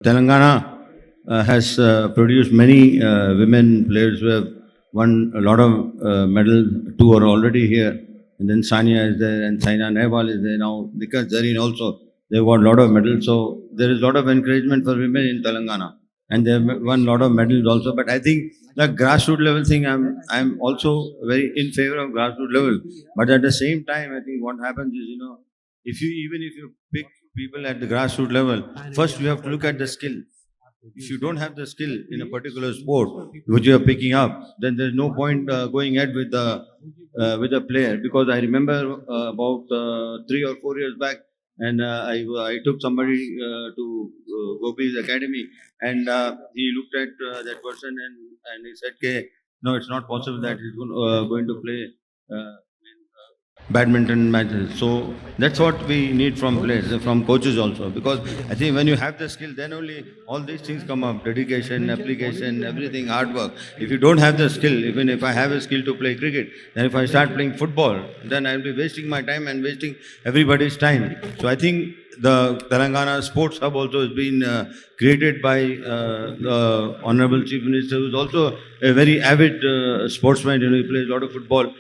Telangana has produced many women players who have won a lot of medals. Two are already here, and then Sania is there, and Saina Nehwal is there now. Nika Zareen also, they've got a lot of medals. So there is a lot of encouragement for women in Telangana, and they've won a lot of medals also. But I think the grassroots level thing, I'm also very in favor of grassroots level. But at the same time, I think what happens is, if you pick people at the grassroots level, first you have to look at the skill. If you don't have the skill in a particular sport which you are picking up, then there's no point going ahead with the player. Because I remember about 3 or 4 years back, and I took somebody to 𝗕𝗵𝗍 Academy, and he looked at that person and he said, "Okay, no, it's not possible that he's going to play badminton matches." So that's what we need from players, from coaches also. Because I think when you have the skill, then only all these things come up: dedication, application, everything, hard work. If you don't have the skill, even if I have a skill to play cricket, then if I start playing football, then I'll be wasting my time and wasting everybody's time. So I think the Telangana Sports Hub also has been created by the Honorable Chief Minister, who is also a very avid sportsman. He plays a lot of football.